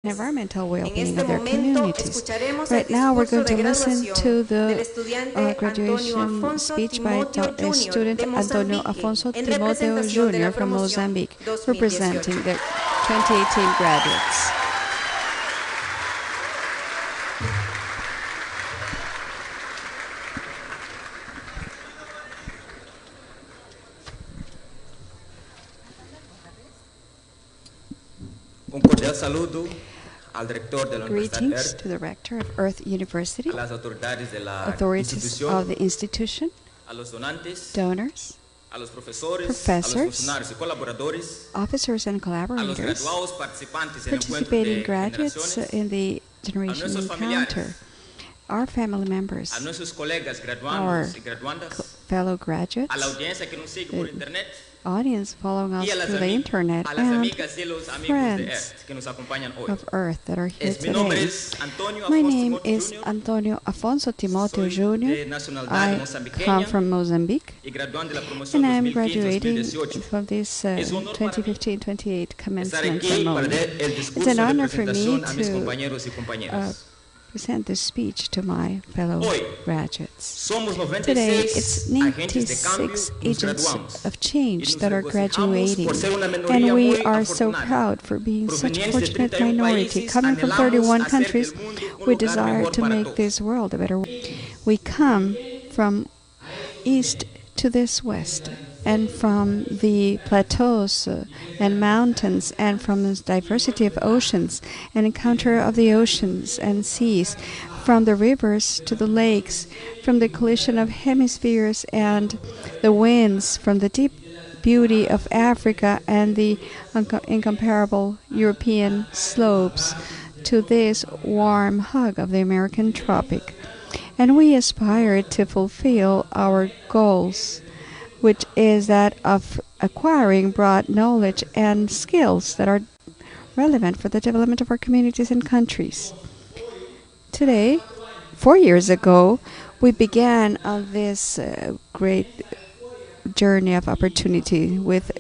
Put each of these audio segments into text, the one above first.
environmental well-being of their communities. Right now, we're going to listen to the graduation speech by student Antonio Afonso Timoteo Jr. from Mozambique, representing the 2018 graduates. Un cordial saludo al director de la Greetings to the rector of EARTH University, a las autoridades de la authorities institución, of the institution, a los donantes, donors, a los profesores, professors, a los funcionarios y colaboradores, officers and a los collaborators, graduados participantes en el encuentro participating de graduates generaciones, in the Generation nuestros Encounter, our family members, a nuestros colegas our graduandos y graduandas, fellow a la graduates, audiencia que nos sigue por internet audience following us y a las, through the internet, a las and amigas y los amigos de friends EARTH que nos acompañan hoy. of EARTH that are here Mi nombre today. es Antonio My Afonso name Timoteo is Jr. Antonio Afonso Timoteo Soy de Jr. nacionalidad I mozambiqueña come from Mozambique, y graduando de la promoción and I am graduating 2015-2018. from this Es un honor para mí 2015-28 Estar commencement aquí para ceremony. dar el It's discurso an de honor for me presentación a mis to compañeros y compañeras. present this speech to my fellow Hoy, graduates. Somos Today, 96 it's agentes de cambio 96 que nos agents graduamos. of change Y nos that are regocijamos graduating, por ser una minoría and we muy are so afortunada. proud for being such a Provenientes de fortunate 31 minority. países, Coming from anhelamos 31 hacer countries, del mundo un we lugar desire mejor to para make todos. this world a better world. We come from east to this west, and from the plateaus and mountains, and from the diversity of oceans, and encounter of the oceans and seas, from the rivers to the lakes, from the collision of hemispheres and the winds, from the deep beauty of Africa and the incomparable European slopes to this warm hug of the American tropic. And we aspire to fulfill our goals, which is that of acquiring broad knowledge and skills that are relevant for the development of our communities and countries. Today, 4 years ago, we began on this great journey of opportunity with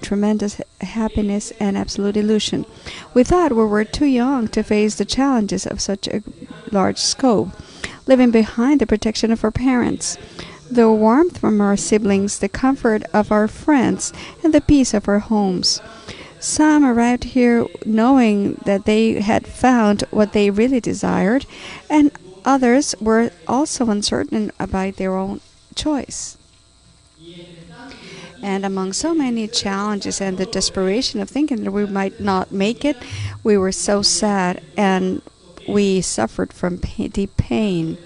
tremendous happiness and absolute illusion. We thought we were too young to face the challenges of such a large scope, living behind the protection of our parents, the warmth from our siblings, the comfort of our friends, and the peace of our homes. Some arrived here knowing that they had found what they really desired, and others were also uncertain about their own choice. And among so many challenges and the desperation of thinking that we might not make it, we were so sad and we suffered from deep pain.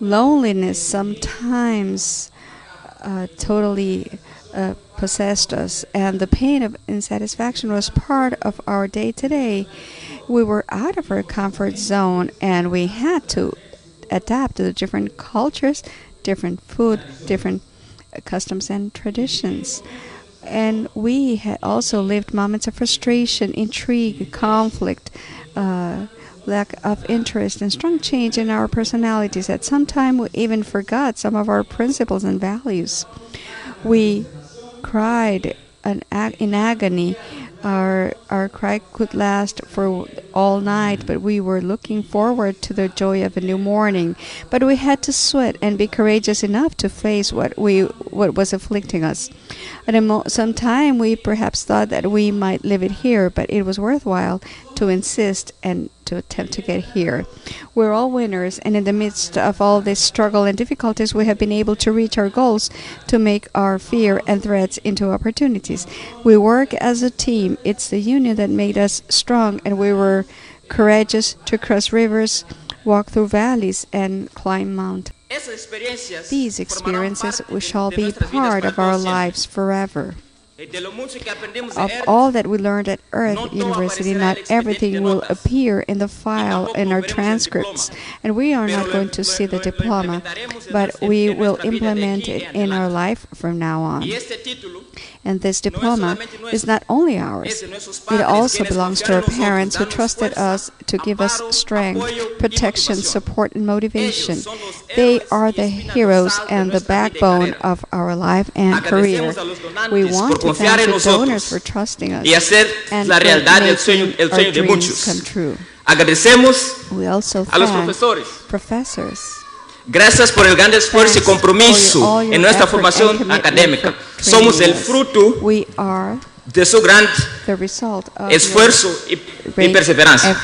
Loneliness sometimes totally possessed us, and the pain of insatisfaction was part of our day-to-day. We were out of our comfort zone, and we had to adapt to the different cultures, different food, different customs and traditions. And we had also lived moments of frustration, intrigue, conflict, lack of interest, and strong change in our personalities. At some time, we even forgot some of our principles and values. We cried in agony. Our cry could last for all night, but we were looking forward to the joy of a new morning. But we had to sweat and be courageous enough to face what was afflicting us. At some time, we perhaps thought that we might leave it here, but it was worthwhile to insist and to attempt to get here. We're all winners, and in the midst of all this struggle and difficulties, we have been able to reach our goals, to make our fear and threats into opportunities. We work as a team. It's the union that made us strong, and we were courageous to cross rivers, walk through valleys, and climb mountains. These experiences shall be part of our lives forever. Of all that we learned at EARTH University, not everything will appear in the file in our transcripts, and we are not going to see the diploma, but we will implement it in our life from now on. And this diploma is not only ours, it also belongs to our parents who trusted us to give us strength, protection, support, and motivation. They are the heroes and the backbone of our life and career. We want confiar en nosotros y hacer la realidad el sueño de muchos. Agradecemos a los profesores. Gracias por el gran esfuerzo y compromiso en nuestra formación académica. Somos el fruto de su gran esfuerzo y perseverancia.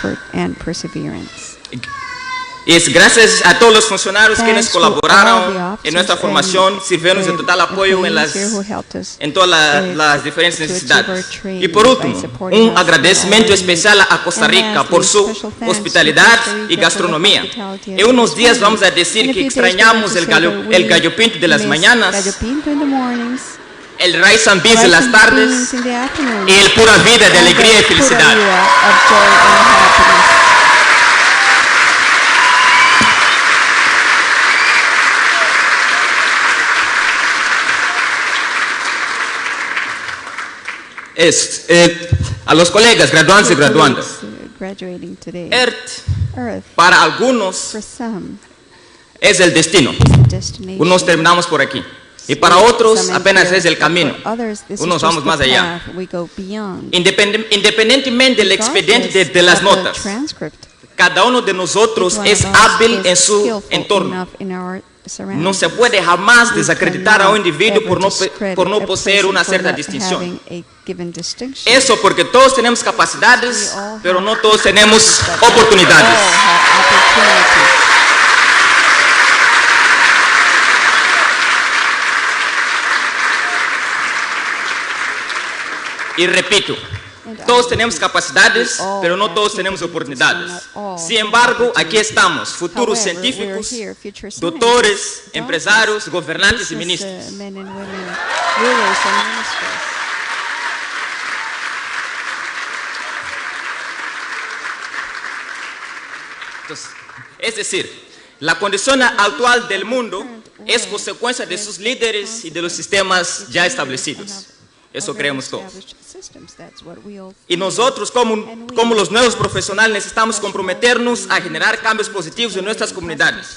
Y es gracias a todos los funcionarios quienes colaboraron en nuestra formación, sirvieron de total apoyo en todas las diferentes necesidades. Y por último, un agradecimiento especial a Costa Rica por su hospitalidad y gastronomía. En unos días vamos a decir que extrañamos el gallo pinto de las mañanas, el rice and beans de las tardes y el pura vida de alegría y felicidad. A los colegas graduantes y graduandas, EARTH para algunos es el destino. Unos terminamos por aquí y para otros apenas es el camino. Unos vamos más allá. Independientemente del expediente de las notas, cada uno de nosotros es hábil en su entorno. No se puede jamás desacreditar a un individuo por no poseer una cierta distinción. Eso porque todos tenemos capacidades, pero no todos tenemos oportunidades. Y repito, todos tenemos capacidades, pero no todos tenemos oportunidades. Sin embargo, aquí estamos, futuros científicos, doctores, empresarios, gobernantes y ministros. Entonces, es decir, la condición actual del mundo es consecuencia de sus líderes y de los sistemas ya establecidos. Eso creemos todos. Y nosotros, como los nuevos profesionales, necesitamos comprometernos a generar cambios positivos en nuestras comunidades.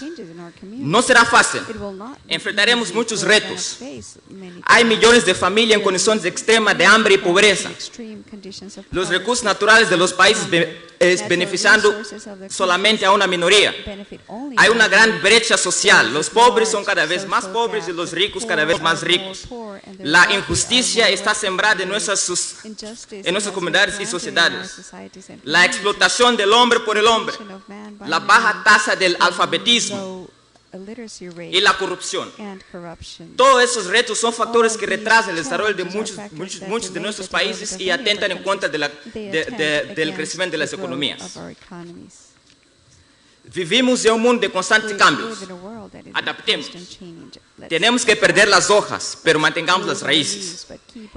No será fácil. Enfrentaremos muchos retos. Hay millones de familias en condiciones extremas de hambre y pobreza. Los recursos naturales de los países beneficiando solamente a una minoría. Hay una gran brecha social. Los pobres son cada vez más pobres y los ricos cada vez más ricos. La injusticia está sembrada en nuestras comunidades y sociedades. La explotación del hombre por el hombre, la baja tasa del alfabetismo y la corrupción. Todos esos retos son factores que retrasan el desarrollo de muchos de nuestros países y atentan en contra del crecimiento de las economías. Vivimos en un mundo de constantes cambios. Adaptemos. Tenemos que perder las hojas, pero mantengamos las raíces.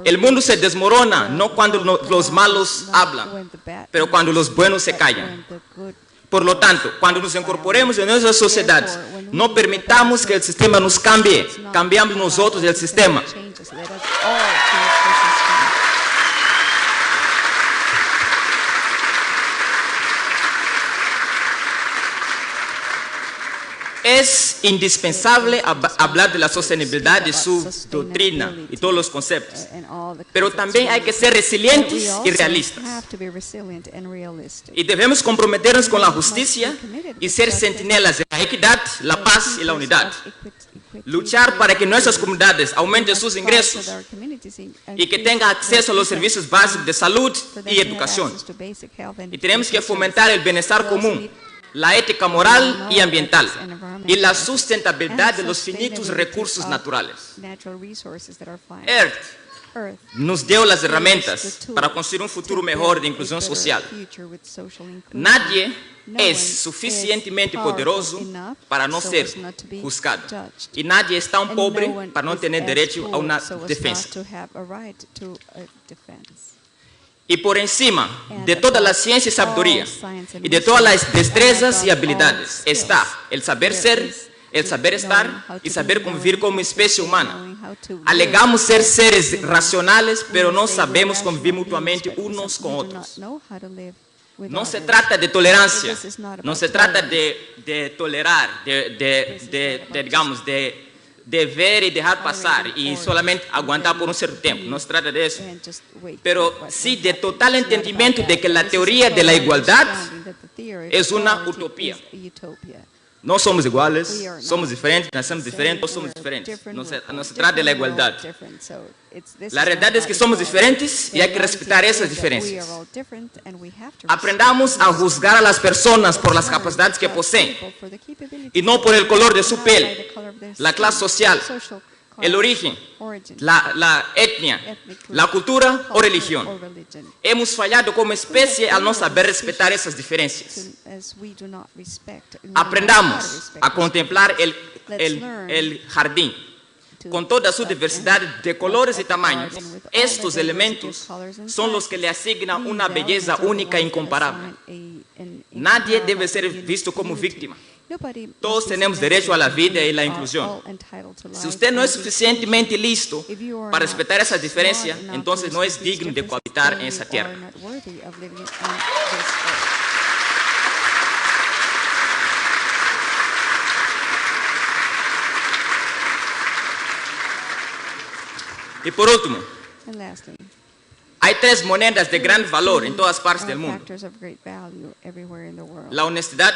El mundo se desmorona no cuando los malos hablan, pero cuando los buenos se callan. Por lo tanto, cuando nos incorporemos en nuestras sociedades, no permitamos que el sistema nos cambie, cambiamos nosotros el sistema. Es indispensable hablar de la sostenibilidad de su doctrina y todos los conceptos, pero también hay que ser resilientes y realistas. Y debemos comprometernos con la justicia y ser centinelas de la equidad, la paz y la unidad. Luchar para que nuestras comunidades aumenten sus ingresos y que tengan acceso a los servicios básicos de salud y educación. Y tenemos que fomentar el bienestar común, la ética moral y ambiental y la sustentabilidad de los finitos recursos naturales. EARTH nos dio las herramientas para construir un futuro mejor de inclusión social. Nadie es suficientemente poderoso para no ser juzgado y nadie es tan pobre para no tener derecho a una defensa. Y por encima de toda la ciencia y sabiduría y de todas las destrezas y habilidades está el saber ser, el saber estar y saber convivir como especie humana. Alegamos ser seres racionales, pero no sabemos convivir mutuamente unos con otros. No se trata de tolerancia, no se trata de tolerar, digamos, de de ver y dejar pasar y solamente aguantar por un cierto tiempo. No se trata de eso. Pero sí de total entendimiento de que la teoría de la igualdad es una utopía. No somos iguales, somos diferentes, nacemos diferentes, todos somos diferentes. No se trata de la igualdad. La realidad es que somos diferentes y hay que respetar esas diferencias. Aprendamos a juzgar a las personas por las capacidades que poseen y no por el color de su piel, la clase social, el origen, la etnia, la cultura o religión. Hemos fallado como especie al no saber respetar esas diferencias. Aprendamos a contemplar el jardín con toda su diversidad de colores y tamaños. Estos elementos son los que le asignan una belleza única e incomparable. Nadie debe ser visto como víctima. Todos tenemos derecho a la vida y la inclusión. Si usted no es suficientemente listo para respetar esa diferencia, entonces no es digno de cohabitar en esa tierra. Y por último, hay tres monedas de gran valor en todas partes del mundo: la honestidad,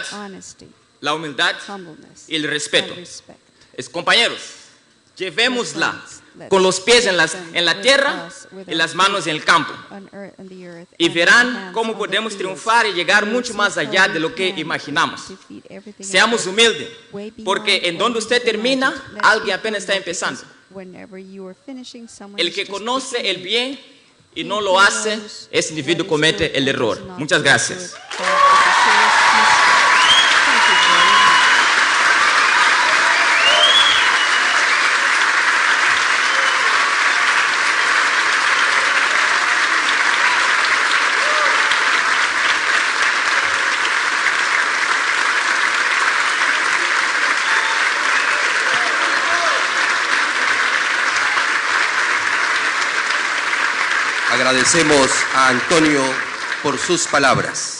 la humildad y el respeto. Compañeros, llevémosla con los pies en la tierra y las manos en el campo. Y verán cómo podemos triunfar y llegar mucho más allá de lo que imaginamos. Seamos humildes, porque en donde usted termina, alguien apenas está empezando. El que conoce el bien y no lo hace, ese individuo comete el error. Muchas gracias. Agradecemos a Antonio por sus palabras.